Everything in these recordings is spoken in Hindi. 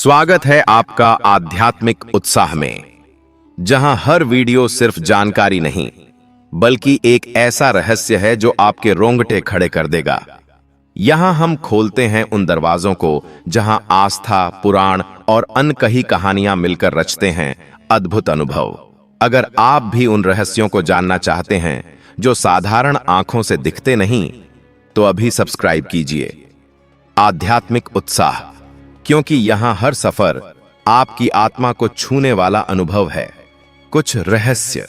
स्वागत है आपका आध्यात्मिक उत्साह में, जहां हर वीडियो सिर्फ जानकारी नहीं बल्कि एक ऐसा रहस्य है जो आपके रोंगटे खड़े कर देगा। यहां हम खोलते हैं उन दरवाजों को जहां आस्था, पुराण और अनकही कहानियां मिलकर रचते हैं अद्भुत अनुभव। अगर आप भी उन रहस्यों को जानना चाहते हैं जो साधारण आंखों से दिखते नहीं, तो अभी सब्सक्राइब कीजिए आध्यात्मिक उत्साह, क्योंकि यहां हर सफर आपकी आत्मा को छूने वाला अनुभव है। कुछ रहस्य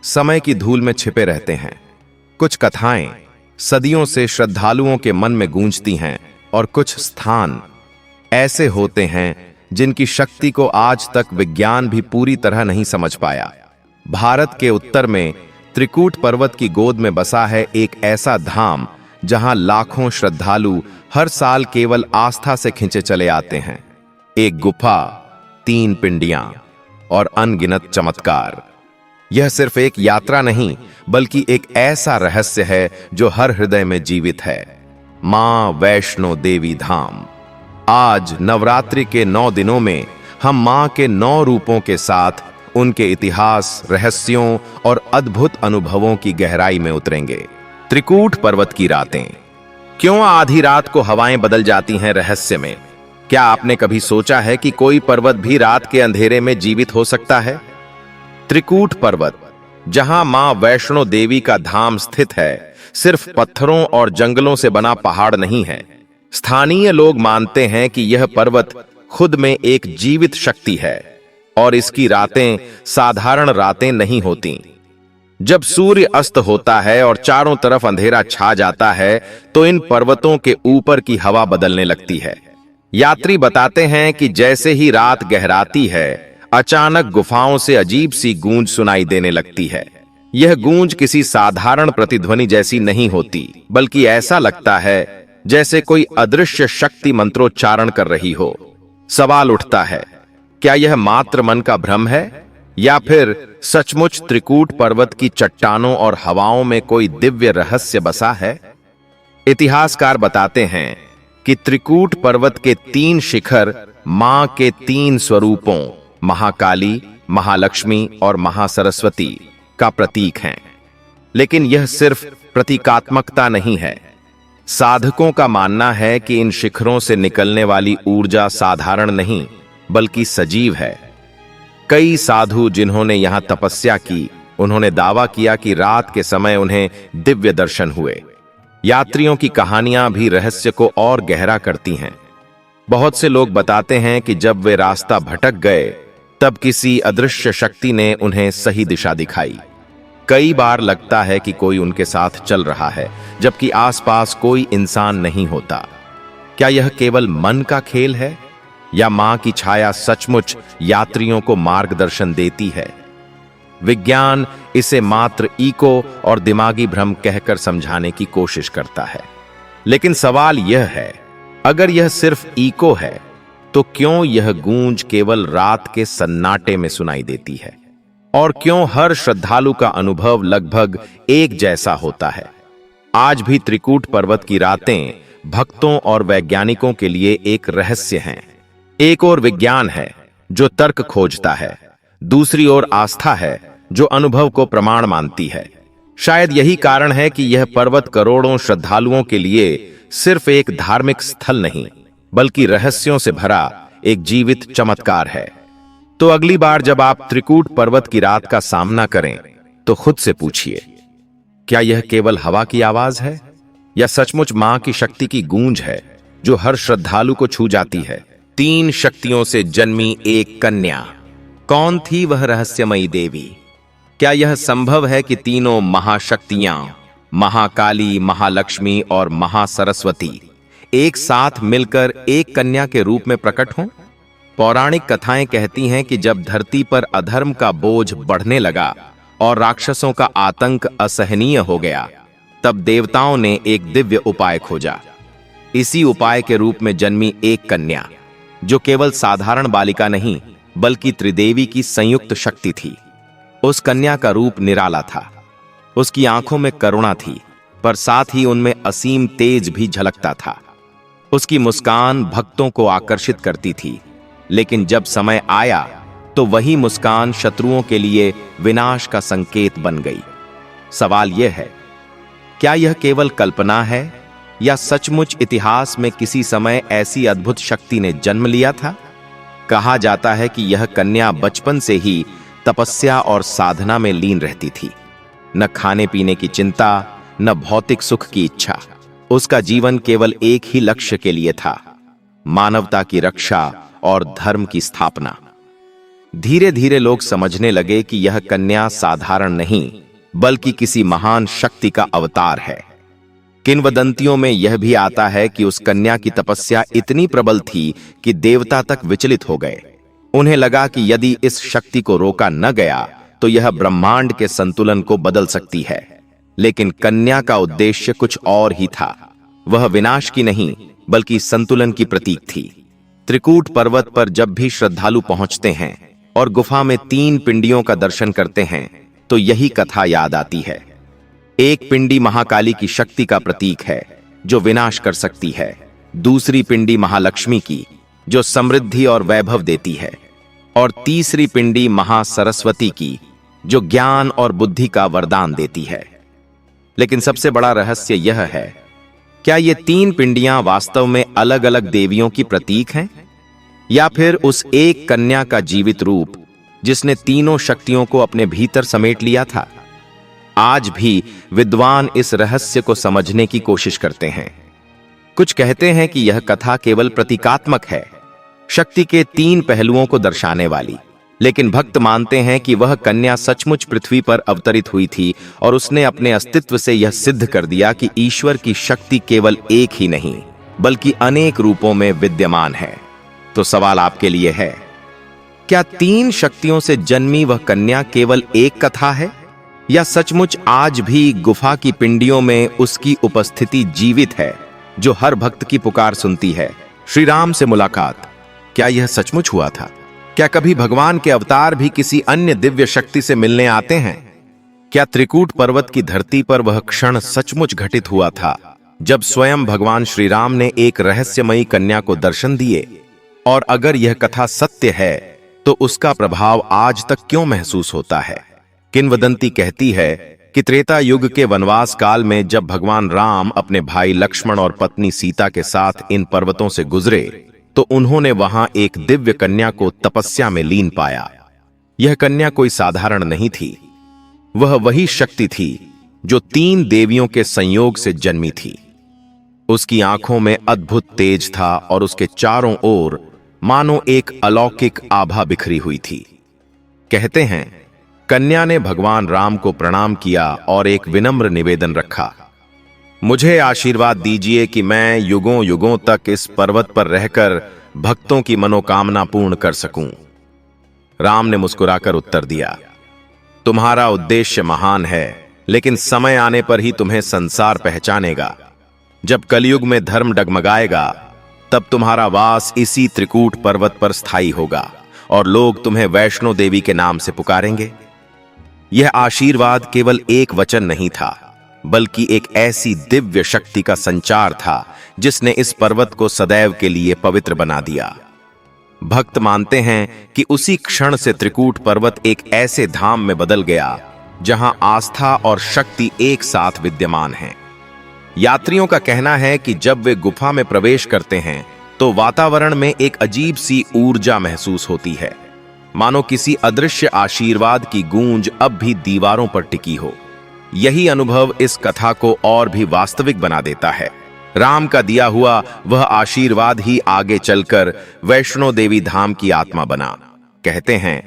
समय की धूल में छिपे रहते हैं, कुछ कथाएं सदियों से श्रद्धालुओं के मन में गूंजती हैं और कुछ स्थान ऐसे होते हैं जिनकी शक्ति को आज तक विज्ञान भी पूरी तरह नहीं समझ पाया। भारत के उत्तर में त्रिकूट पर्वत की गोद में बसा है एक ऐसा धाम जहां लाखों श्रद्धालु हर साल केवल आस्था से खिंचे चले आते हैं। एक गुफा, 3 पिंडियां और अनगिनत चमत्कार। यह सिर्फ एक यात्रा नहीं बल्कि एक ऐसा रहस्य है जो हर हृदय में जीवित है। मां वैष्णो देवी धाम। आज नवरात्रि के 9 दिनों में हम मां के 9 रूपों के साथ उनके इतिहास, रहस्यों और अद्भुत अनुभवों की गहराई में उतरेंगे। त्रिकूट पर्वत की रातें। क्यों आधी रात को हवाएं बदल जाती हैं रहस्य में? क्या आपने कभी सोचा है कि कोई पर्वत भी रात के अंधेरे में जीवित हो सकता है? त्रिकूट पर्वत, जहां मां वैष्णो देवी का धाम स्थित है, सिर्फ पत्थरों और जंगलों से बना पहाड़ नहीं है। स्थानीय लोग मानते हैं कि यह पर्वत खुद में एक जीवित शक्ति है और इसकी रातें साधारण रातें नहीं होती। जब सूर्य अस्त होता है और चारों तरफ अंधेरा छा जाता है, तो इन पर्वतों के ऊपर की हवा बदलने लगती है। यात्री बताते हैं कि जैसे ही रात गहराती है, अचानक गुफाओं से अजीब सी गूंज सुनाई देने लगती है। यह गूंज किसी साधारण प्रतिध्वनि जैसी नहीं होती, बल्कि ऐसा लगता है जैसे कोई अदृश्य शक्ति मंत्रोच्चारण कर रही हो। सवाल उठता है, क्या यह मात्र मन का भ्रम है या फिर सचमुच त्रिकूट पर्वत की चट्टानों और हवाओं में कोई दिव्य रहस्य बसा है? इतिहासकार बताते हैं कि त्रिकूट पर्वत के 3 शिखर मां के 3 स्वरूपों महाकाली, महालक्ष्मी और महासरस्वती का प्रतीक हैं। लेकिन यह सिर्फ प्रतीकात्मकता नहीं है। साधकों का मानना है कि इन शिखरों से निकलने वाली ऊर्जा साधारण नहीं बल्कि सजीव है। कई साधु जिन्होंने यहां तपस्या की, उन्होंने दावा किया कि रात के समय उन्हें दिव्य दर्शन हुए। यात्रियों की कहानियां भी रहस्य को और गहरा करती हैं। बहुत से लोग बताते हैं कि जब वे रास्ता भटक गए, तब किसी अदृश्य शक्ति ने उन्हें सही दिशा दिखाई। कई बार लगता है कि कोई उनके साथ चल रहा है, जबकि आसपास कोई इंसान नहीं होता। क्या यह केवल मन का खेल है या मां की छाया सचमुच यात्रियों को मार्गदर्शन देती है? विज्ञान इसे मात्र इको और दिमागी भ्रम कहकर समझाने की कोशिश करता है। लेकिन सवाल यह है, अगर यह सिर्फ इको है, तो क्यों यह गूंज केवल रात के सन्नाटे में सुनाई देती है? और क्यों हर श्रद्धालु का अनुभव लगभग एक जैसा होता है? आज भी त्रिकूट पर्वत की रातें भक्तों और वैज्ञानिकों के लिए एक रहस्य हैं। एक ओर विज्ञान है जो तर्क खोजता है, दूसरी ओर आस्था है जो अनुभव को प्रमाण मानती है। शायद यही कारण है कि यह पर्वत करोड़ों श्रद्धालुओं के लिए सिर्फ एक धार्मिक स्थल नहीं बल्कि रहस्यों से भरा एक जीवित चमत्कार है। तो अगली बार जब आप त्रिकूट पर्वत की रात का सामना करें, तो खुद से पूछिए, क्या यह केवल हवा की आवाज है या सचमुच मां की शक्ति की गूंज है जो हर श्रद्धालु को छू जाती है? 3 शक्तियों से जन्मी एक कन्या। कौन थी वह रहस्यमयी देवी? क्या यह संभव है कि तीनों महाशक्तियां, महाकाली, महालक्ष्मी और महासरस्वती, एक साथ मिलकर एक कन्या के रूप में प्रकट हों? पौराणिक कथाएं कहती हैं कि जब धरती पर अधर्म का बोझ बढ़ने लगा और राक्षसों का आतंक असहनीय हो गया, तब देवताओं ने एक दिव्य उपाय खोजा। इसी उपाय के रूप में जन्मी एक कन्या, जो केवल साधारण बालिका नहीं बल्कि त्रिदेवी की संयुक्त शक्ति थी। उस कन्या का रूप निराला था। उसकी आंखों में करुणा थी, पर साथ ही उनमें असीम तेज भी झलकता था। उसकी मुस्कान भक्तों को आकर्षित करती थी लेकिन जब समय आया तो वही मुस्कान शत्रुओं के लिए विनाश का संकेत बन गई। सवाल यह है, क्या यह केवल कल्पना है या सचमुच इतिहास में किसी समय ऐसी अद्भुत शक्ति ने जन्म लिया था? कहा जाता है कि यह कन्या बचपन से ही तपस्या और साधना में लीन रहती थी। न खाने पीने की चिंता, न भौतिक सुख की इच्छा। उसका जीवन केवल एक ही लक्ष्य के लिए था, मानवता की रक्षा और धर्म की स्थापना। धीरे धीरे लोग समझने लगे कि यह कन्या साधारण नहीं बल्कि किसी महान शक्ति का अवतार है। किंवदंतियों में यह भी आता है कि उस कन्या की तपस्या इतनी प्रबल थी कि देवता तक विचलित हो गए। उन्हें लगा कि यदि इस शक्ति को रोका न गया तो यह ब्रह्मांड के संतुलन को बदल सकती है। लेकिन कन्या का उद्देश्य कुछ और ही था। वह विनाश की नहीं बल्कि संतुलन की प्रतीक थी। त्रिकूट पर्वत पर जब भी श्रद्धालु पहुंचते हैं और गुफा में 3 पिंडियों का दर्शन करते हैं तो यही कथा याद आती है। एक पिंडी महाकाली की शक्ति का प्रतीक है जो विनाश कर सकती है। दूसरी पिंडी महालक्ष्मी की जो समृद्धि और वैभव देती है, और तीसरी पिंडी महासरस्वती की जो ज्ञान और बुद्धि का वरदान देती है। लेकिन सबसे बड़ा रहस्य यह है, क्या ये 3 पिंडियां वास्तव में अलग अलग देवियों की प्रतीक हैं या फिर उस एक कन्या का जीवित रूप जिसने तीनों शक्तियों को अपने भीतर समेट लिया था? आज भी विद्वान इस रहस्य को समझने की कोशिश करते हैं। कुछ कहते हैं कि यह कथा केवल प्रतीकात्मक है, शक्ति के 3 पहलुओं को दर्शाने वाली। लेकिन भक्त मानते हैं कि वह कन्या सचमुच पृथ्वी पर अवतरित हुई थी और उसने अपने अस्तित्व से यह सिद्ध कर दिया कि ईश्वर की शक्ति केवल एक ही नहीं बल्कि अनेक रूपों में विद्यमान है। तो सवाल आपके लिए है, क्या 3 शक्तियों से जन्मी वह कन्या केवल एक कथा है या सचमुच आज भी गुफा की पिंडियों में उसकी उपस्थिति जीवित है जो हर भक्त की पुकार सुनती है? श्री राम से मुलाकात, क्या यह सचमुच हुआ था? क्या कभी भगवान के अवतार भी किसी अन्य दिव्य शक्ति से मिलने आते हैं? क्या त्रिकूट पर्वत की धरती पर वह क्षण सचमुच घटित हुआ था जब स्वयं भगवान श्री राम ने एक रहस्यमयी कन्या को दर्शन दिए? और अगर यह कथा सत्य है तो उसका प्रभाव आज तक क्यों महसूस होता है? किंवदंती कहती है कि त्रेता युग के वनवास काल में जब भगवान राम अपने भाई लक्ष्मण और पत्नी सीता के साथ इन पर्वतों से गुजरे तो उन्होंने वहां एक दिव्य कन्या को तपस्या में लीन पाया। यह कन्या कोई साधारण नहीं थी, वह वही शक्ति थी जो 3 देवियों के संयोग से जन्मी थी। उसकी आंखों में अद्भुत तेज था और उसके चारों ओर मानो एक अलौकिक आभा बिखरी हुई थी। कहते हैं, कन्या ने भगवान राम को प्रणाम किया और एक विनम्र निवेदन रखा, मुझे आशीर्वाद दीजिए कि मैं युगों युगों तक इस पर्वत पर रहकर भक्तों की मनोकामना पूर्ण कर सकूं। राम ने मुस्कुराकर उत्तर दिया, तुम्हारा उद्देश्य महान है, लेकिन समय आने पर ही तुम्हें संसार पहचानेगा। जब कलयुग में धर्म डगमगाएगा तब तुम्हारा वास इसी त्रिकूट पर्वत पर स्थायी होगा और लोग तुम्हें वैष्णो देवी के नाम से पुकारेंगे। यह आशीर्वाद केवल एक वचन नहीं था बल्कि एक ऐसी दिव्य शक्ति का संचार था जिसने इस पर्वत को सदैव के लिए पवित्र बना दिया। भक्त मानते हैं कि उसी क्षण से त्रिकूट पर्वत एक ऐसे धाम में बदल गया जहां आस्था और शक्ति एक साथ विद्यमान हैं। यात्रियों का कहना है कि जब वे गुफा में प्रवेश करते हैं तो वातावरण में एक अजीब सी ऊर्जा महसूस होती है, मानो किसी अदृश्य आशीर्वाद की गूंज अब भी दीवारों पर टिकी हो। यही अनुभव इस कथा को और भी वास्तविक बना देता है। राम का दिया हुआ वह आशीर्वाद ही आगे चलकर वैष्णो देवी धाम की आत्मा बना। कहते हैं,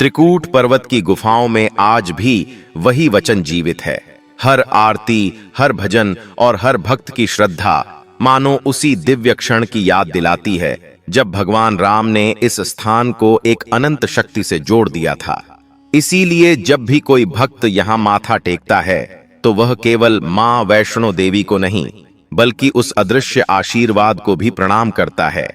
त्रिकूट पर्वत की गुफाओं में आज भी वही वचन जीवित है। हर आरती, हर भजन और हर भक्त की श्रद्धा मानो उसी दिव्य क्षण की याद दिलाती है जब भगवान राम ने इस स्थान को एक अनंत शक्ति से जोड़ दिया था। इसीलिए जब भी कोई भक्त यहाँ माथा टेकता है तो वह केवल मां वैष्णो देवी को नहीं बल्कि उस अदृश्य आशीर्वाद को भी प्रणाम करता है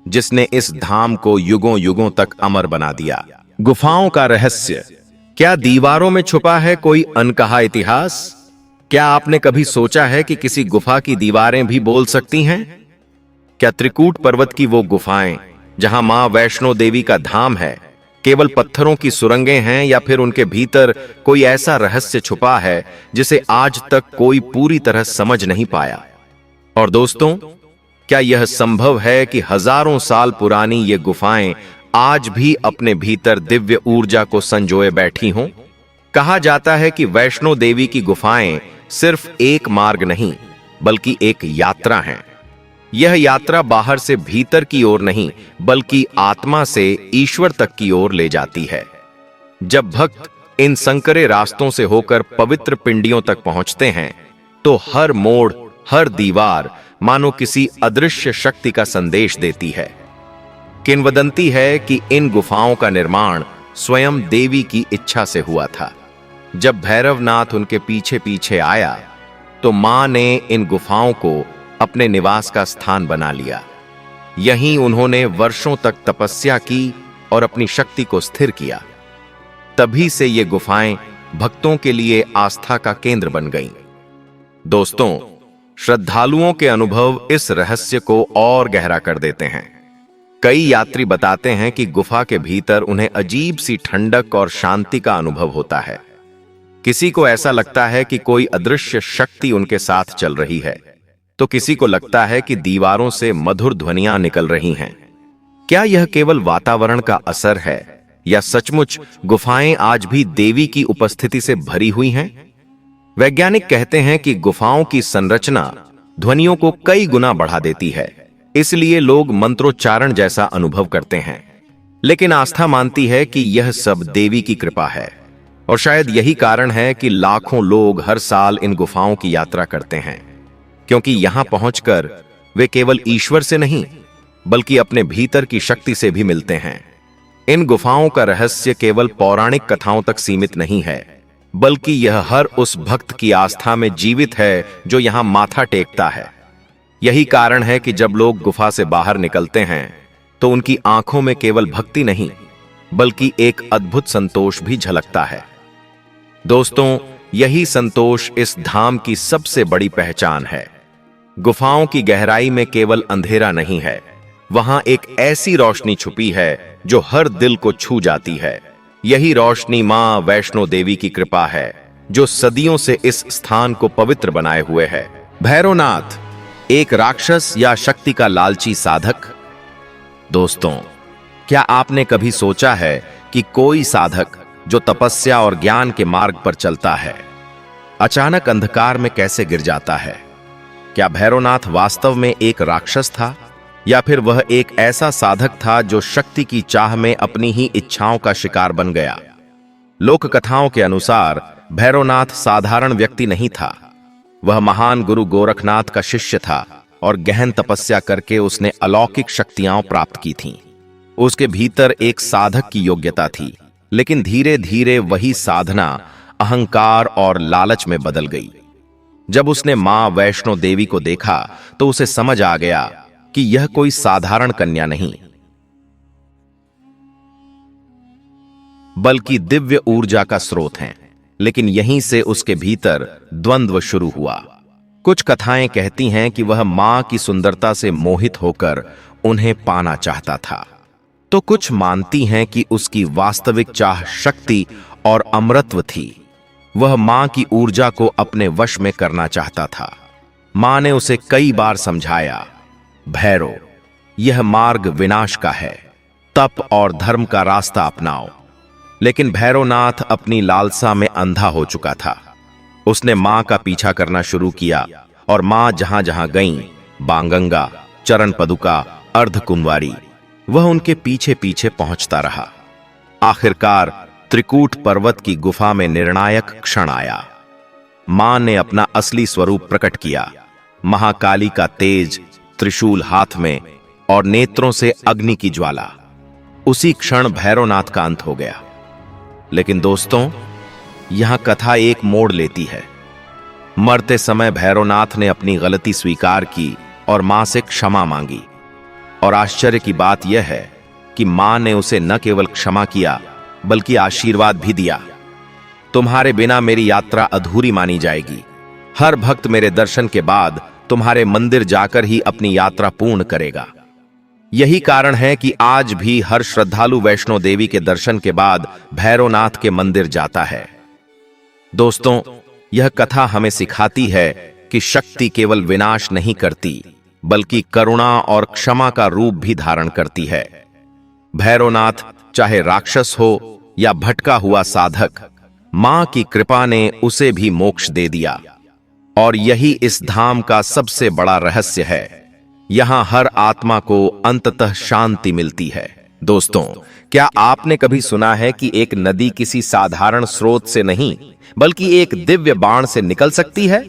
जिसने इस धाम को युगों युगों तक अमर बना दिया। गुफाओं का रहस्य, क्या दीवारों में छुपा है कोई अनकहा इतिहास? क्या आपने कभी सोचा है कि किसी गुफा की दीवारें भी बोल सकती हैं? क्या त्रिकूट पर्वत की वो गुफाएं जहां मां वैष्णो देवी का धाम है, केवल पत्थरों की सुरंगें हैं या फिर उनके भीतर कोई ऐसा रहस्य छुपा है जिसे आज तक कोई पूरी तरह समझ नहीं पाया। और दोस्तों, क्या यह संभव है कि हजारों साल पुरानी ये गुफाएं आज भी अपने भीतर दिव्य ऊर्जा को संजोए बैठी हों? कहा जाता है कि वैष्णो देवी की गुफाएं सिर्फ एक मार्ग नहीं, बल्कि एक यात्रा है। यह यात्रा बाहर से भीतर की ओर नहीं, बल्कि आत्मा से ईश्वर तक की ओर ले जाती है। जब भक्त इन संकरे रास्तों से होकर पवित्र पिंडियों तक पहुंचते हैं, तो हर मोड़, हर दीवार मानो किसी अदृश्य शक्ति का संदेश देती है। किंवदंती है कि इन गुफाओं का निर्माण स्वयं देवी की इच्छा से हुआ था। जब भैरवनाथ उनके पीछे पीछे आया, तो मां ने इन गुफाओं को अपने निवास का स्थान बना लिया। यहीं उन्होंने वर्षों तक तपस्या की और अपनी शक्ति को स्थिर किया। तभी से ये गुफाएं भक्तों के लिए आस्था का केंद्र बन गईं। दोस्तों, श्रद्धालुओं के अनुभव इस रहस्य को और गहरा कर देते हैं। कई यात्री बताते हैं कि गुफा के भीतर उन्हें अजीब सी ठंडक और शांति का अनुभव होता है। किसी को ऐसा लगता है कि कोई अदृश्य शक्ति उनके साथ चल रही है, तो किसी को लगता है कि दीवारों से मधुर ध्वनियां निकल रही हैं। क्या यह केवल वातावरण का असर है या सचमुच गुफाएं आज भी देवी की उपस्थिति से भरी हुई हैं? वैज्ञानिक कहते हैं कि गुफाओं की संरचना ध्वनियों को कई गुना बढ़ा देती है, इसलिए लोग मंत्रोच्चारण जैसा अनुभव करते हैं। लेकिन आस्था मानती है कि यह सब देवी की कृपा है, और शायद यही कारण है कि लाखों लोग हर साल इन गुफाओं की यात्रा करते हैं, क्योंकि यहां पहुंचकर वे केवल ईश्वर से नहीं, बल्कि अपने भीतर की शक्ति से भी मिलते हैं। इन गुफाओं का रहस्य केवल पौराणिक कथाओं तक सीमित नहीं है, बल्कि यह हर उस भक्त की आस्था में जीवित है जो यहां माथा टेकता है। यही कारण है कि जब लोग गुफा से बाहर निकलते हैं, तो उनकी आंखों में केवल भक्ति नहीं, बल्कि एक अद्भुत संतोष भी झलकता है। दोस्तों, यही संतोष इस धाम की सबसे बड़ी पहचान है। गुफाओं की गहराई में केवल अंधेरा नहीं है, वहां एक ऐसी रोशनी छुपी है जो हर दिल को छू जाती है। यही रोशनी मां वैष्णो देवी की कृपा है, जो सदियों से इस स्थान को पवित्र बनाए हुए है। भैरवनाथ, एक राक्षस या शक्ति का लालची साधक? दोस्तों, क्या आपने कभी सोचा है कि कोई साधक जो तपस्या और ज्ञान के मार्ग पर चलता है, अचानक अंधकार में कैसे गिर जाता है? क्या भैरवनाथ वास्तव में एक राक्षस था, या फिर वह एक ऐसा साधक था जो शक्ति की चाह में अपनी ही इच्छाओं का शिकार बन गया? लोक कथाओं के अनुसार भैरवनाथ साधारण व्यक्ति नहीं था। वह महान गुरु गोरखनाथ का शिष्य था, और गहन तपस्या करके उसने अलौकिक शक्तियां प्राप्त की थीं। उसके भीतर एक साधक की योग्यता थी, लेकिन धीरे धीरे वही साधना अहंकार और लालच में बदल गई। जब उसने मां वैष्णो देवी को देखा, तो उसे समझ आ गया कि यह कोई साधारण कन्या नहीं, बल्कि दिव्य ऊर्जा का स्रोत है। लेकिन यहीं से उसके भीतर द्वंद्व शुरू हुआ। कुछ कथाएं कहती हैं कि वह मां की सुंदरता से मोहित होकर उन्हें पाना चाहता था, तो कुछ मानती हैं कि उसकी वास्तविक चाह शक्ति और अमरत्व थी। वह मां की ऊर्जा को अपने वश में करना चाहता था। मां ने उसे कई बार समझाया, भैरव, यह मार्ग विनाश का है, तप और धर्म का रास्ता अपनाओ। लेकिन भैरवनाथ अपनी लालसा में अंधा हो चुका था। उसने मां का पीछा करना शुरू किया, और मां जहां जहां गईं, बांगंगा, चरण पदुका, अर्धकुंवारी, वह उनके पीछे पीछे पहुंचता रहा। आखिरकार त्रिकूट पर्वत की गुफा में निर्णायक क्षण आया। मां ने अपना असली स्वरूप प्रकट किया। महाकाली का तेज, त्रिशूल हाथ में और नेत्रों से अग्नि की ज्वाला। उसी क्षण भैरवनाथ का अंत हो गया। लेकिन दोस्तों, यहां कथा एक मोड़ लेती है। मरते समय भैरवनाथ ने अपनी गलती स्वीकार की और मां से क्षमा मांगी। और आश्चर्य की बात यह है कि मां ने उसे न केवल क्षमा किया, बल्कि आशीर्वाद भी दिया। तुम्हारे बिना मेरी यात्रा अधूरी मानी जाएगी। हर भक्त मेरे दर्शन के बाद तुम्हारे मंदिर जाकर ही अपनी यात्रा पूर्ण करेगा। यही कारण है कि आज भी हर श्रद्धालु वैष्णो देवी के दर्शन के बाद भैरवनाथ के मंदिर जाता है। दोस्तों, यह कथा हमें सिखाती है कि शक्ति केवल विनाश नहीं करती, बल्कि करुणा और क्षमा का रूप भी धारण करती है। भैरवनाथ चाहे राक्षस हो या भटका हुआ साधक, मां की कृपा ने उसे भी मोक्ष दे दिया। और यही इस धाम का सबसे बड़ा रहस्य है। यहां हर आत्मा को अंततः शांति मिलती है। दोस्तों, क्या आपने कभी सुना है कि एक नदी किसी साधारण स्रोत से नहीं, बल्कि एक दिव्य बाण से निकल सकती है?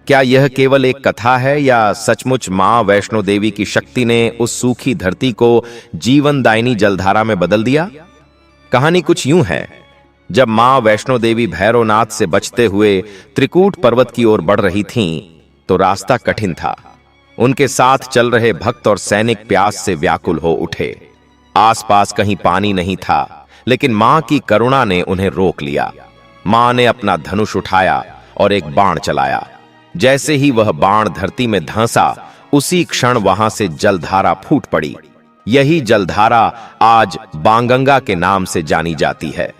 क्या यह केवल एक कथा है या सचमुच मां वैष्णो देवी की शक्ति ने उस सूखी धरती को जीवनदायिनी जलधारा में बदल दिया? कहानी कुछ यूं है। जब मां वैष्णो देवी भैरवनाथ से बचते हुए त्रिकूट पर्वत की ओर बढ़ रही थीं, तो रास्ता कठिन था। उनके साथ चल रहे भक्त और सैनिक प्यास से व्याकुल हो उठे। आसपास कहीं पानी नहीं था, लेकिन मां की करुणा ने उन्हें रोक लिया। मां ने अपना धनुष उठाया और एक बाण चलाया। जैसे ही वह बाण धरती में धंसा, उसी क्षण वहां से जलधारा फूट पड़ी। यही जलधारा आज बाणगंगा के नाम से जानी जाती है।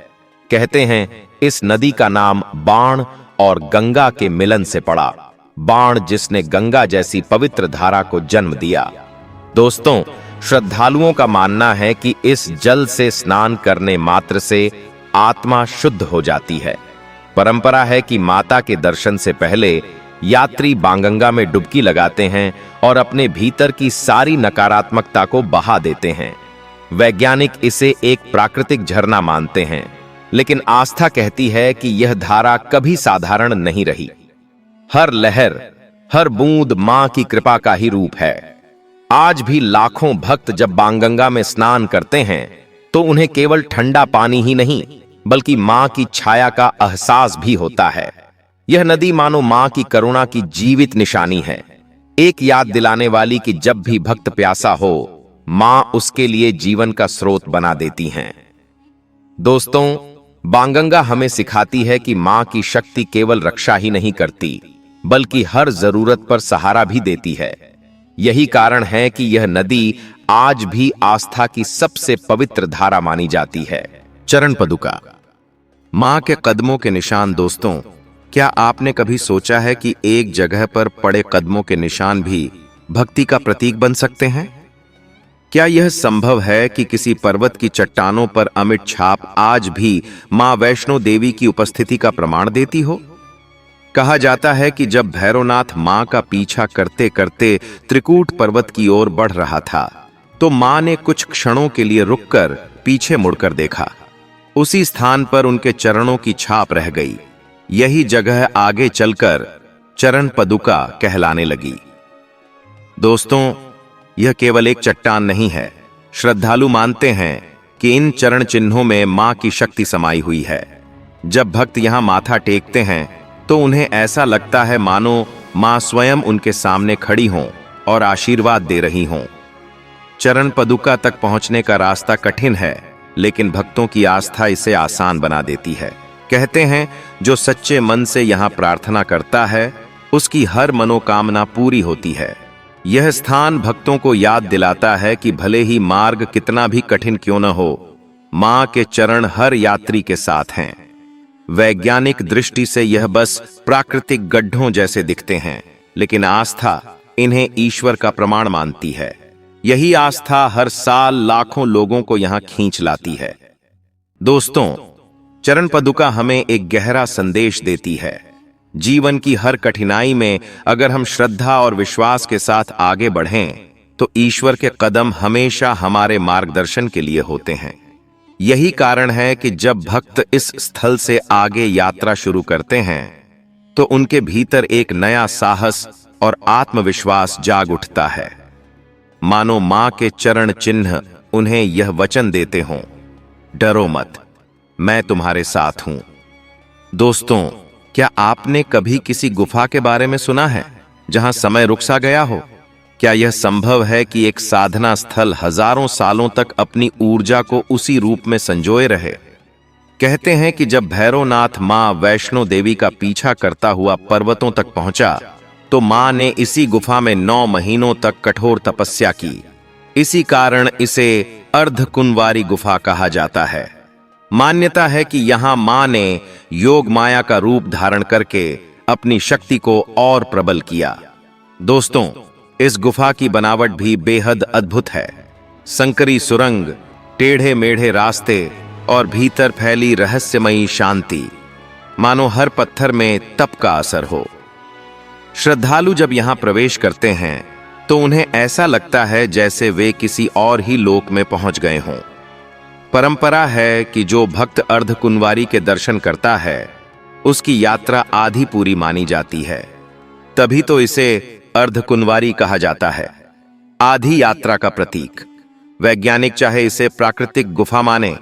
कहते हैं इस नदी का नाम बाण और गंगा के मिलन से पड़ा। बाण जिसने गंगा जैसी पवित्र धारा को जन्म दिया। दोस्तों, श्रद्धालुओं का मानना है कि इस जल से स्नान करने मात्र से आत्मा शुद्ध हो जाती है। परंपरा है कि माता के दर्शन से पहले यात्री बाणगंगा में डुबकी लगाते हैं और अपने भीतर की सारी नकारात्मकता को बहा देते हैं। वैज्ञानिक इसे एक प्राकृतिक झरना मानते हैं, लेकिन आस्था कहती है कि यह धारा कभी साधारण नहीं रही। हर लहर, हर बूंद मां की कृपा का ही रूप है। आज भी लाखों भक्त जब बाणगंगा में स्नान करते हैं, तो उन्हें केवल ठंडा पानी ही नहीं, बल्कि मां की छाया का एहसास भी होता है। यह नदी मानो मां की करुणा की जीवित निशानी है, एक याद दिलाने वाली कि जब भी भक्त प्यासा हो, मां उसके लिए जीवन का स्रोत बना देती हैं। दोस्तों, बाणगंगा हमें सिखाती है कि मां की शक्ति केवल रक्षा ही नहीं करती, बल्कि हर जरूरत पर सहारा भी देती है। यही कारण है कि यह नदी आज भी आस्था की सबसे पवित्र धारा मानी जाती है। चरण पदुका, मां के कदमों के निशान। दोस्तों, क्या आपने कभी सोचा है कि एक जगह पर पड़े कदमों के निशान भी भक्ति का प्रतीक बन सकते हैं? क्या यह संभव है कि किसी पर्वत की चट्टानों पर अमिट छाप आज भी मां वैष्णो देवी की उपस्थिति का प्रमाण देती हो? कहा जाता है कि जब भैरवनाथ मां का पीछा करते करते त्रिकूट पर्वत की ओर बढ़ रहा था, तो मां ने कुछ क्षणों के लिए रुककर पीछे मुड़कर देखा। उसी स्थान पर उनके चरणों की छाप रह गई। यही जगह आगे चलकर चरण पदुका कहलाने लगी। दोस्तों, यह केवल एक चट्टान नहीं है। श्रद्धालु मानते हैं कि इन चरण चिन्हों में मां की शक्ति समाई हुई है। जब भक्त यहां माथा टेकते हैं, तो उन्हें ऐसा लगता है मानो मां स्वयं उनके सामने खड़ी हों और आशीर्वाद दे रही हों। चरण पदुका तक पहुंचने का रास्ता कठिन है, लेकिन भक्तों की आस्था इसे आसान बना देती है। कहते हैं जो सच्चे मन से यहां प्रार्थना करता है, उसकी हर मनोकामना पूरी होती है। यह स्थान भक्तों को याद दिलाता है कि भले ही मार्ग कितना भी कठिन क्यों न हो, मां के चरण हर यात्री के साथ हैं। वैज्ञानिक दृष्टि से यह बस प्राकृतिक गड्ढों जैसे दिखते हैं, लेकिन आस्था इन्हें ईश्वर का प्रमाण मानती है। यही आस्था हर साल लाखों लोगों को यहां खींच लाती है। दोस्तों, चरण पदुका हमें एक गहरा संदेश देती है। जीवन की हर कठिनाई में अगर हम श्रद्धा और विश्वास के साथ आगे बढ़ें, तो ईश्वर के कदम हमेशा हमारे मार्गदर्शन के लिए होते हैं। यही कारण है कि जब भक्त इस स्थल से आगे यात्रा शुरू करते हैं, तो उनके भीतर एक नया साहस और आत्मविश्वास जाग उठता है। मानो मां के चरण चिन्ह उन्हें यह वचन देते हों, डरो मत, मैं तुम्हारे साथ हूं। दोस्तों, क्या आपने कभी किसी गुफा के बारे में सुना है जहां समय रुक सा गया हो? क्या यह संभव है कि एक साधना स्थल हजारों सालों तक अपनी ऊर्जा को उसी रूप में संजोए रहे? कहते हैं कि जब भैरवनाथ मां वैष्णो देवी का पीछा करता हुआ पर्वतों तक पहुंचा, तो मां ने इसी गुफा में 9 महीनों तक कठोर तपस्या की। इसी कारण इसे अर्धकुंवारी गुफा कहा जाता है। मान्यता है कि यहां मां ने योग माया का रूप धारण करके अपनी शक्ति को और प्रबल किया। दोस्तों, इस गुफा की बनावट भी बेहद अद्भुत है। संकरी सुरंग, टेढ़े मेढ़े रास्ते और भीतर फैली रहस्यमयी शांति, मानो हर पत्थर में तप का असर हो। श्रद्धालु जब यहां प्रवेश करते हैं तो उन्हें ऐसा लगता है जैसे वे किसी और ही लोक में पहुंच गए हों। परंपरा है कि जो भक्त अर्धकुंवारी के दर्शन करता है उसकी यात्रा आधी पूरी मानी जाती है। तभी तो इसे अर्धकुंवारी कहा जाता है, आधी यात्रा का प्रतीक। वैज्ञानिक चाहे इसे प्राकृतिक गुफा माने,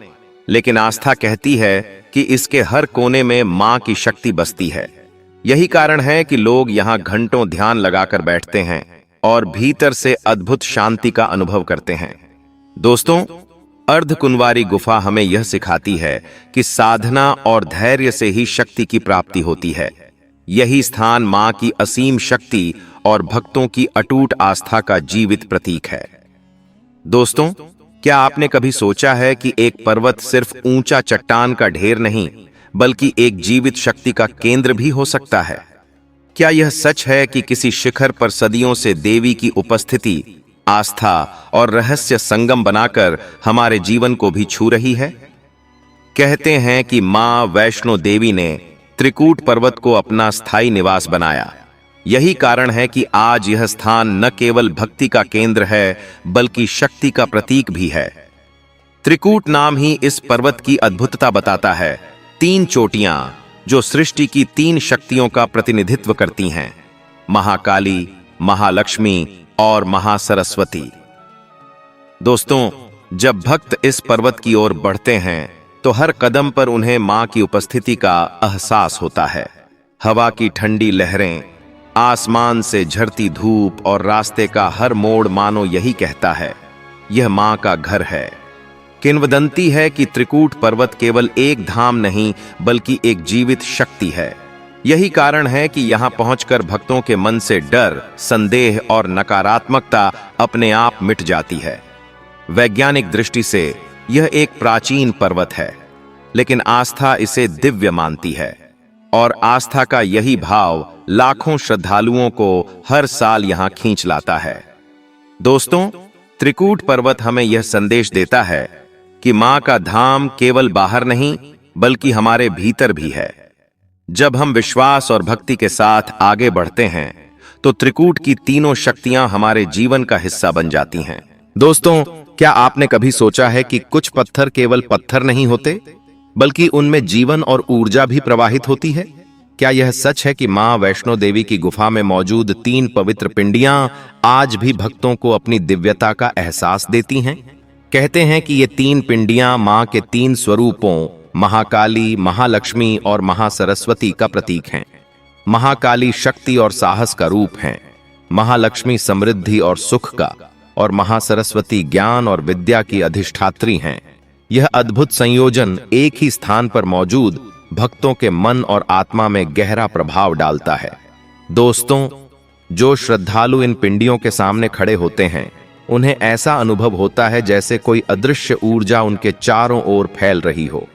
लेकिन आस्था कहती है कि इसके हर कोने में मां की शक्ति बसती है। यही कारण है कि लोग यहां घंटों ध्यान लगाकर बैठते हैं और भीतर से अद्भुत शांति का अनुभव करते हैं। दोस्तों, अर्धकुंवारी गुफा हमें यह सिखाती है कि साधना और धैर्य से ही शक्ति की प्राप्ति होती है। यही स्थान मां की असीम शक्ति और भक्तों की अटूट आस्था का जीवित प्रतीक है। दोस्तों, क्या आपने कभी सोचा है कि एक पर्वत सिर्फ ऊंचा चट्टान का ढेर नहीं, बल्कि एक जीवित शक्ति का केंद्र भी हो सकता है? क्या यह सच है कि किसी शिखर पर सदियों से देवी की उपस्थिति, आस्था और रहस्य संगम बनाकर हमारे जीवन को भी छू रही है? कहते हैं कि मां वैष्णो देवी ने त्रिकूट पर्वत को अपना स्थायी निवास बनाया। यही कारण है कि आज यह स्थान न केवल भक्ति का केंद्र है, बल्कि शक्ति का प्रतीक भी है। त्रिकूट नाम ही इस पर्वत की अद्भुतता बताता है। 3 चोटियां जो सृष्टि की 3 शक्तियों का प्रतिनिधित्व करती हैं, महाकाली, महालक्ष्मी और महासरस्वती। दोस्तों, जब भक्त इस पर्वत की ओर बढ़ते हैं तो हर कदम पर उन्हें मां की उपस्थिति का एहसास होता है। हवा की ठंडी लहरें, आसमान से झरती धूप और रास्ते का हर मोड़ मानो यही कहता है, यह मां का घर है। किंवदंती है कि त्रिकूट पर्वत केवल एक धाम नहीं, बल्कि एक जीवित शक्ति है। यही कारण है कि यहां पहुंचकर भक्तों के मन से डर, संदेह और नकारात्मकता अपने आप मिट जाती है। वैज्ञानिक दृष्टि से यह एक प्राचीन पर्वत है, लेकिन आस्था इसे दिव्य मानती है, और आस्था का यही भाव लाखों श्रद्धालुओं को हर साल यहां खींच लाता है। दोस्तों, त्रिकूट पर्वत हमें यह संदेश देता है कि मां का धाम केवल बाहर नहीं, बल्कि हमारे भीतर भी है। जब हम विश्वास और भक्ति के साथ आगे बढ़ते हैं तो त्रिकूट की तीनों शक्तियां हमारे जीवन का हिस्सा बन जाती हैं। दोस्तों, क्या आपने कभी सोचा है कि कुछ पत्थर केवल पत्थर नहीं होते, बल्कि उनमें जीवन और ऊर्जा भी प्रवाहित होती है? क्या यह सच है कि मां वैष्णो देवी की गुफा में मौजूद 3 पवित्र पिंडियां आज भी भक्तों को अपनी दिव्यता का एहसास देती हैं? कहते हैं कि ये 3 पिंडियां मां के 3 स्वरूपों, महाकाली, महालक्ष्मी और महासरस्वती का प्रतीक हैं। महाकाली शक्ति और साहस का रूप हैं, महालक्ष्मी समृद्धि और सुख का, और महासरस्वती ज्ञान और विद्या की अधिष्ठात्री हैं। यह अद्भुत संयोजन एक ही स्थान पर मौजूद भक्तों के मन और आत्मा में गहरा प्रभाव डालता है। दोस्तों, जो श्रद्धालु इन पिंडियों के सामने खड़े होते हैं, उन्हें ऐसा अनुभव होता है जैसे कोई अदृश्य ऊर्जा उनके चारों ओर फैल रही हो।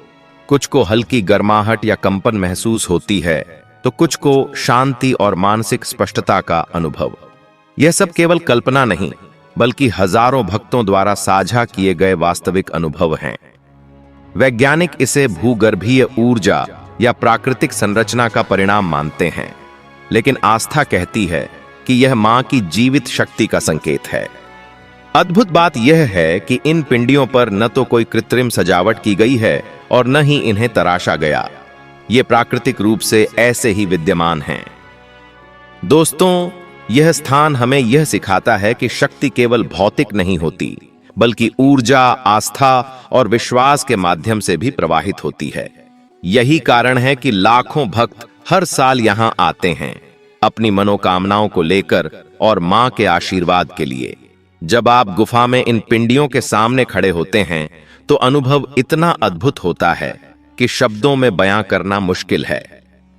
कुछ को हल्की गर्माहट या कंपन महसूस होती है, तो कुछ को शांति और मानसिक स्पष्टता का अनुभव। यह सब केवल कल्पना नहीं, बल्कि हजारों भक्तों द्वारा साझा किए गए वास्तविक अनुभव हैं। वैज्ञानिक इसे भूगर्भीय ऊर्जा या प्राकृतिक संरचना का परिणाम मानते हैं, लेकिन आस्था कहती है कि यह मां की जीवित शक्ति का संकेत है। अद्भुत बात यह है कि इन पिंडियों पर न तो कोई कृत्रिम सजावट की गई है और न ही इन्हें तराशा गया। ये प्राकृतिक रूप से ऐसे ही विद्यमान हैं। दोस्तों, यह स्थान हमें यह सिखाता है कि शक्ति केवल भौतिक नहीं होती, बल्कि ऊर्जा, आस्था और विश्वास के माध्यम से भी प्रवाहित होती है। यही कारण है कि लाखों भक्त हर साल यहां आते हैं, अपनी मनोकामनाओं को लेकर और मां के आशीर्वाद के लिए। जब आप गुफा में इन पिंडियों के सामने खड़े होते हैं तो अनुभव इतना अद्भुत होता है कि शब्दों में बयां करना मुश्किल है।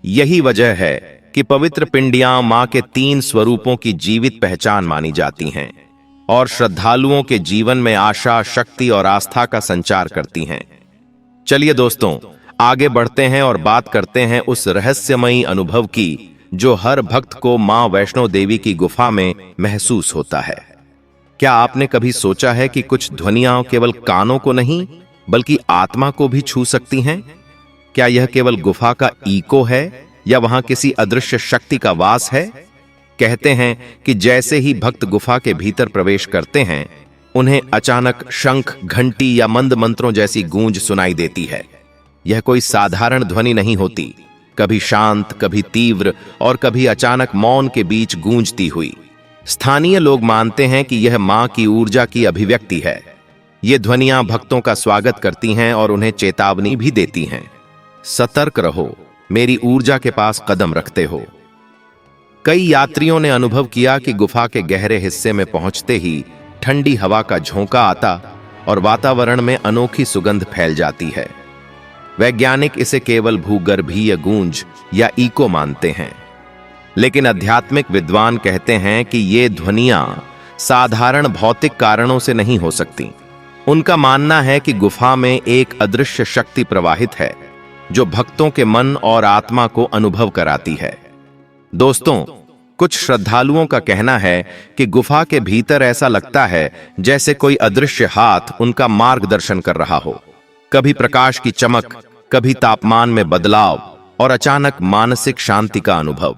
यही वजह है कि पवित्र पिंडियां मां के 3 स्वरूपों की जीवित पहचान मानी जाती हैं। और श्रद्धालुओं के जीवन में आशा, शक्ति और आस्था का संचार करती हैं। चलिए दोस्तों, आगे बढ़ते हैं और बात करते हैं उस रहस्यमयी अनुभव की जो हर भक्त को मां वैष्णो देवी की गुफा में महसूस होता है। क्या आपने कभी सोचा है कि कुछ ध्वनियां केवल कानों को नहीं बल्कि आत्मा को भी छू सकती हैं? क्या यह केवल गुफा का इको है या वहां किसी अदृश्य शक्ति का वास है? कहते हैं कि जैसे ही भक्त गुफा के भीतर प्रवेश करते हैं, उन्हें अचानक शंख, घंटी या मंद मंत्रों जैसी गूंज सुनाई देती है। यह कोई साधारण ध्वनि नहीं होती, कभी शांत, कभी तीव्र और कभी अचानक मौन के बीच गूंजती हुई। स्थानीय लोग मानते हैं कि यह मां की ऊर्जा की अभिव्यक्ति है। ये ध्वनियां भक्तों का स्वागत करती हैं और उन्हें चेतावनी भी देती हैं। सतर्क रहो, मेरी ऊर्जा के पास कदम रखते हो। कई यात्रियों ने अनुभव किया कि गुफा के गहरे हिस्से में पहुंचते ही ठंडी हवा का झोंका आता और वातावरण में अनोखी सुगंध फैल जाती है। वैज्ञानिक इसे केवल भूगर्भीय गूंज या इको मानते हैं, लेकिन आध्यात्मिक विद्वान कहते हैं कि ये ध्वनियां साधारण भौतिक कारणों से नहीं हो सकती। उनका मानना है कि गुफा में एक अदृश्य शक्ति प्रवाहित है जो भक्तों के मन और आत्मा को अनुभव कराती है। दोस्तों, कुछ श्रद्धालुओं का कहना है कि गुफा के भीतर ऐसा लगता है जैसे कोई अदृश्य हाथ उनका मार्गदर्शन कर रहा हो। कभी प्रकाश की चमक, कभी तापमान में बदलाव और अचानक मानसिक शांति का अनुभव।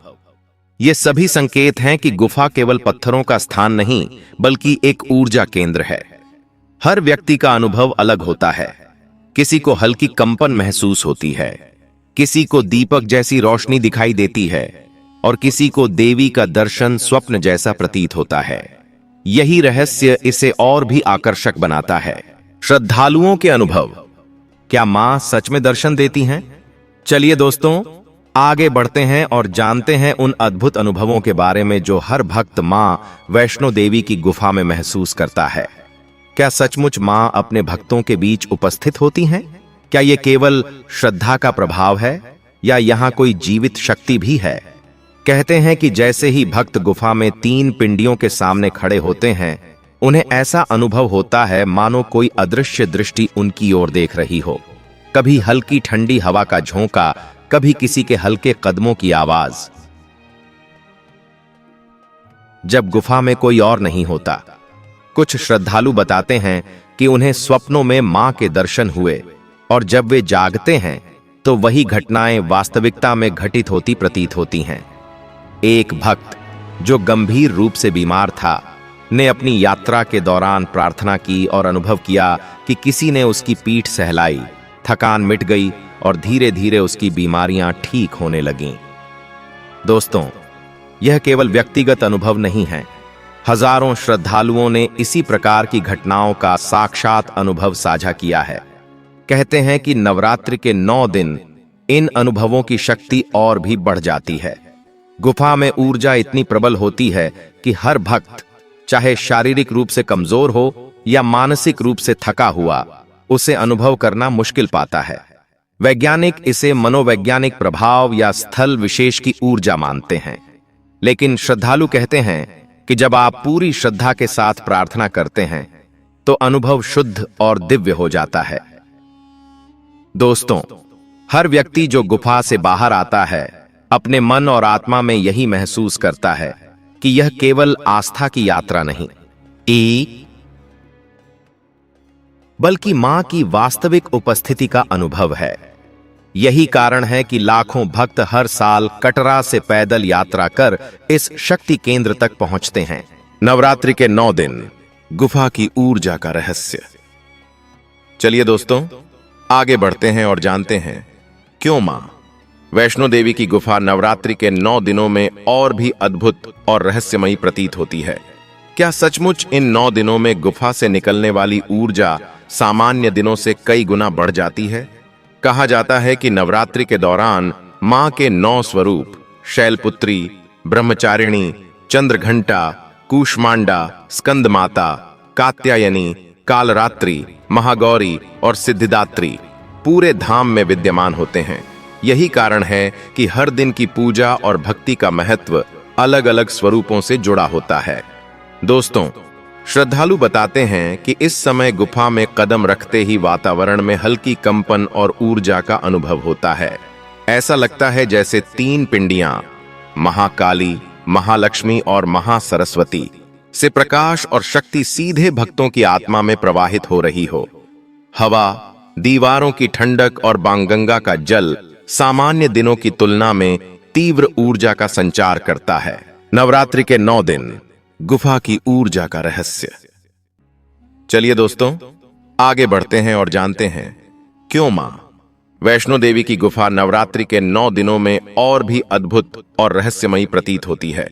ये सभी संकेत हैं कि गुफा केवल पत्थरों का स्थान नहीं बल्कि एक ऊर्जा केंद्र है। हर व्यक्ति का अनुभव अलग होता है। किसी को हल्की कंपन महसूस होती है, किसी को दीपक जैसी रोशनी दिखाई देती है और किसी को देवी का दर्शन स्वप्न जैसा प्रतीत होता है। यही रहस्य इसे और भी आकर्षक बनाता है। श्रद्धालुओं के अनुभव, क्या मां सच में दर्शन देती हैं? चलिए दोस्तों, आगे बढ़ते हैं और जानते हैं उन अद्भुत अनुभवों के बारे में जो हर भक्त मां वैष्णो देवी की गुफा में महसूस करता है। क्या सचमुच मां अपने भक्तों के बीच उपस्थित होती हैं? क्या यह केवल श्रद्धा का प्रभाव है या यहां कोई जीवित शक्ति भी है? कहते हैं कि जैसे ही भक्त गुफा में 3 पिंडियों के सामने खड़े होते हैं, उन्हें ऐसा अनुभव होता है मानो कोई अदृश्य दृष्टि उनकी ओर देख रही हो। कभी हल्की ठंडी हवा का झोंका, कभी किसी के हल्के कदमों की आवाज। जब गुफा में कोई और नहीं होता, कुछ श्रद्धालु बताते हैं कि उन्हें स्वप्नों में मां के दर्शन हुए और जब वे जागते हैं तो वही घटनाएं वास्तविकता में घटित होती प्रतीत होती हैं। एक भक्त जो गंभीर रूप से बीमार था ने अपनी यात्रा के दौरान प्रार्थना की और अनुभव किया कि किसी ने उसकी पीठ सहलाई, थकान मिट गई और धीरे धीरे उसकी बीमारियां ठीक होने लगीं। दोस्तों, यह केवल व्यक्तिगत अनुभव नहीं है। हजारों श्रद्धालुओं ने इसी प्रकार की घटनाओं का साक्षात अनुभव साझा किया है। कहते हैं कि नवरात्रि के 9 दिन इन अनुभवों की शक्ति और भी बढ़ जाती है। गुफा में ऊर्जा इतनी प्रबल होती है कि हर भक्त, चाहे शारीरिक रूप से कमजोर हो या मानसिक रूप से थका हुआ, उसे अनुभव करना मुश्किल पाता है। वैज्ञानिक इसे मनोवैज्ञानिक प्रभाव या स्थल विशेष की ऊर्जा मानते हैं, लेकिन श्रद्धालु कहते हैं कि जब आप पूरी श्रद्धा के साथ प्रार्थना करते हैं तो अनुभव शुद्ध और दिव्य हो जाता है। दोस्तों, हर व्यक्ति जो गुफा से बाहर आता है अपने मन और आत्मा में यही महसूस करता है कि यह केवल आस्था की यात्रा नहीं बल्कि मां की वास्तविक उपस्थिति का अनुभव है। यही कारण है कि लाखों भक्त हर साल कटरा से पैदल यात्रा कर इस शक्ति केंद्र तक पहुंचते हैं। नवरात्रि के 9 दिन, गुफा की ऊर्जा का रहस्य। चलिए दोस्तों, आगे बढ़ते हैं और जानते हैं क्यों मां वैष्णो देवी की गुफा नवरात्रि के 9 दिनों में और भी अद्भुत और रहस्यमयी प्रतीत होती है। क्या सचमुच इन 9 दिनों में गुफा से निकलने वाली ऊर्जा सामान्य दिनों से कई गुना बढ़ जाती है? कहा जाता है कि नवरात्रि के दौरान मां के 9 स्वरूप शैलपुत्री, ब्रह्मचारिणी, चंद्रघंटा, कूष्मांडा, स्कंद माता, कात्यायनी, कालरात्रि, महागौरी और सिद्धिदात्री पूरे धाम में विद्यमान होते हैं। यही कारण है कि हर दिन की पूजा और भक्ति का महत्व अलग अलग स्वरूपों से जुड़ा होता है। दोस्तों, श्रद्धालु बताते हैं कि इस समय गुफा में कदम रखते ही वातावरण में हल्की कंपन और ऊर्जा का अनुभव होता है। ऐसा लगता है जैसे तीन पिंडियां महाकाली, महालक्ष्मी और महासरस्वती से प्रकाश और शक्ति सीधे भक्तों की आत्मा में प्रवाहित हो रही हो। हवा, दीवारों की ठंडक और बाणगंगा का जल सामान्य दिनों की तुलना में तीव्र ऊर्जा का संचार करता है। नवरात्रि के 9 दिन, गुफा की ऊर्जा का रहस्य। चलिए दोस्तों, आगे बढ़ते हैं और जानते हैं क्यों मां वैष्णो देवी की गुफा नवरात्रि के 9 दिनों में और भी अद्भुत और रहस्यमयी प्रतीत होती है।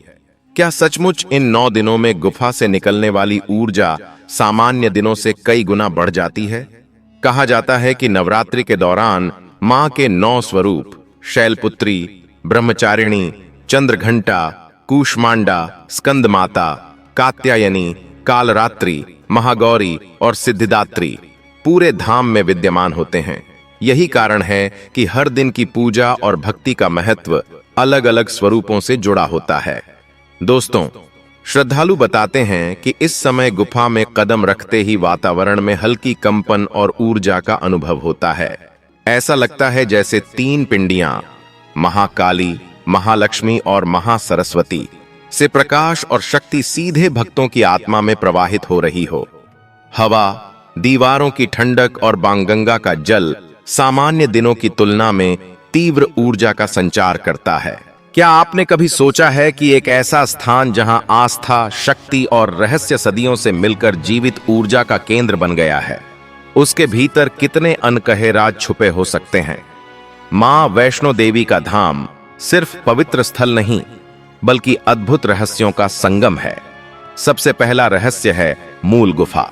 क्या सचमुच इन 9 दिनों में गुफा से निकलने वाली ऊर्जा सामान्य दिनों से कई गुना बढ़ जाती है? कहा जाता है कि नवरात्रि के दौरान मां के 9 स्वरूप शैलपुत्री, ब्रह्मचारिणी, चंद्रघंटा, कूष्मांडा, स्कंद माता, कात्यायनी, कालरात्रि, महागौरी और सिद्धिदात्री पूरे धाम में विद्यमान होते हैं। यही कारण है कि हर दिन की पूजा और भक्ति का महत्व अलग अलग स्वरूपों से जुड़ा होता है। दोस्तों, श्रद्धालु बताते हैं कि इस समय गुफा में कदम रखते ही वातावरण में हल्की कंपन और ऊर्जा का अनुभव होता है। ऐसा लगता है जैसे तीन पिंडियां महाकाली, महालक्ष्मी और महासरस्वती से प्रकाश और शक्ति सीधे भक्तों की आत्मा में प्रवाहित हो रही हो। हवा, दीवारों की ठंडक और बाणगंगा का जल सामान्य दिनों की तुलना में तीव्र ऊर्जा का संचार करता है। क्या आपने कभी सोचा है कि एक ऐसा स्थान जहां आस्था, शक्ति और रहस्य सदियों से मिलकर जीवित ऊर्जा का केंद्र बन गया है, उसके भीतर कितने अनकहे राज छुपे हो सकते हैं? मां वैष्णो देवी का धाम सिर्फ पवित्र स्थल नहीं, बल्कि अद्भुत रहस्यों का संगम है। सबसे पहला रहस्य है मूल गुफा।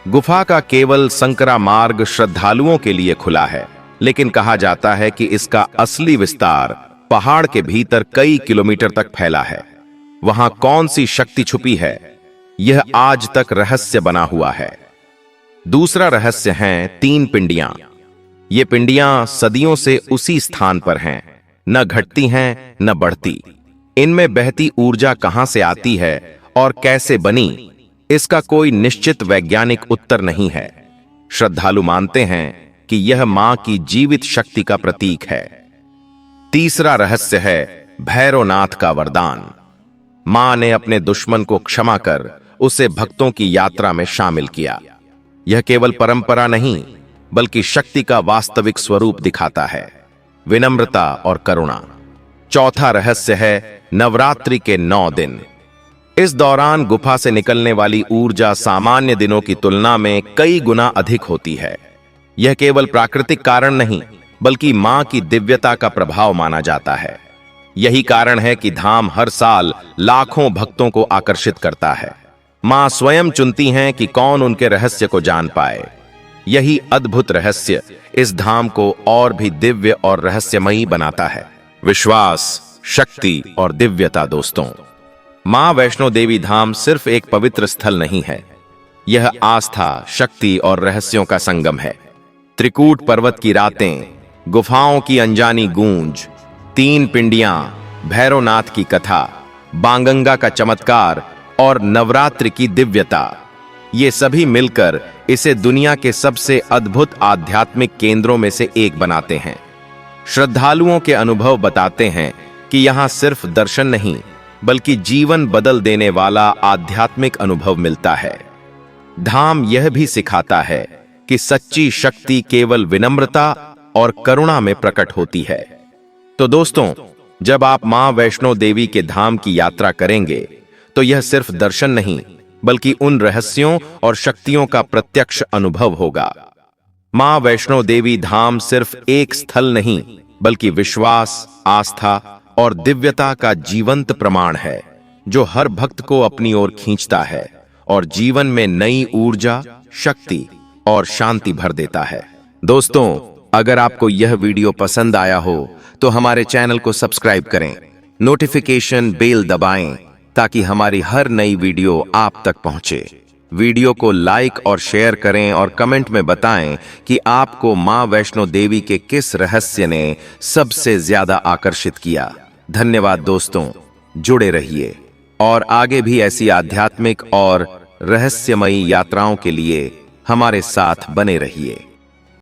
गुफा का केवल संकरा मार्ग श्रद्धालुओं के लिए खुला है, लेकिन कहा जाता है कि इसका असली विस्तार पहाड़ के भीतर कई किलोमीटर तक फैला है। वहां कौन सी शक्ति छुपी है, यह आज तक रहस्य बना हुआ है। दूसरा रहस्य है 3 पिंडियां। ये पिंडियां सदियों से उसी स्थान पर हैं, न घटती हैं न बढ़ती। इनमें बहती ऊर्जा कहां से आती है और कैसे बनी, इसका कोई निश्चित वैज्ञानिक उत्तर नहीं है। श्रद्धालु मानते हैं कि यह मां की जीवित शक्ति का प्रतीक है। तीसरा रहस्य है भैरवनाथ का वरदान। मां ने अपने दुश्मन को क्षमा कर उसे भक्तों की यात्रा में शामिल किया। यह केवल परंपरा नहीं, बल्कि शक्ति का वास्तविक स्वरूप दिखाता है, विनम्रता और करुणा। चौथा रहस्य है नवरात्रि के 9 दिन। इस दौरान गुफा से निकलने वाली ऊर्जा सामान्य दिनों की तुलना में कई गुना अधिक होती है। यह केवल प्राकृतिक कारण नहीं, बल्कि मां की दिव्यता का प्रभाव माना जाता है। यही कारण है कि धाम हर साल लाखों भक्तों को आकर्षित करता है। मां स्वयं चुनती हैं कि कौन उनके रहस्य को जान पाए। यही अद्भुत रहस्य इस धाम को और भी दिव्य और रहस्यमयी बनाता है। विश्वास, शक्ति और दिव्यता। दोस्तों, मां वैष्णो देवी धाम सिर्फ एक पवित्र स्थल नहीं है, यह आस्था, शक्ति और रहस्यों का संगम है। त्रिकूट पर्वत की रातें, गुफाओं की अनजानी गूंज, 3 पिंडियां, भैरवनाथ की कथा, बाणगंगा का चमत्कार और नवरात्रि की दिव्यता, ये सभी मिलकर इसे दुनिया के सबसे अद्भुत आध्यात्मिक केंद्रों में से एक बनाते हैं। श्रद्धालुओं के अनुभव बताते हैं कि यहां सिर्फ दर्शन नहीं, बल्कि जीवन बदल देने वाला आध्यात्मिक अनुभव मिलता है। धाम यह भी सिखाता है कि सच्ची शक्ति केवल विनम्रता और करुणा में प्रकट होती है। तो दोस्तों, जब आप मां वैष्णो देवी के धाम की यात्रा करेंगे, तो यह सिर्फ दर्शन नहीं, बल्कि उन रहस्यों और शक्तियों का प्रत्यक्ष अनुभव होगा। मां वैष्णो देवी धाम सिर्फ एक स्थल नहीं, बल्कि विश्वास, आस्था और दिव्यता का जीवंत प्रमाण है, जो हर भक्त को अपनी ओर खींचता है और जीवन में नई ऊर्जा, शक्ति और शांति भर देता है। दोस्तों, अगर आपको यह वीडियो पसंद आया हो तो हमारे चैनल को सब्सक्राइब करें, नोटिफिकेशन बेल दबाएं ताकि हमारी हर नई वीडियो आप तक पहुंचे। वीडियो को लाइक और शेयर करें और कमेंट में बताएं कि आपको मां वैष्णो देवी के किस रहस्य ने सबसे ज्यादा आकर्षित किया। धन्यवाद दोस्तों, जुड़े रहिए और आगे भी ऐसी आध्यात्मिक और रहस्यमयी यात्राओं के लिए हमारे साथ बने रहिए।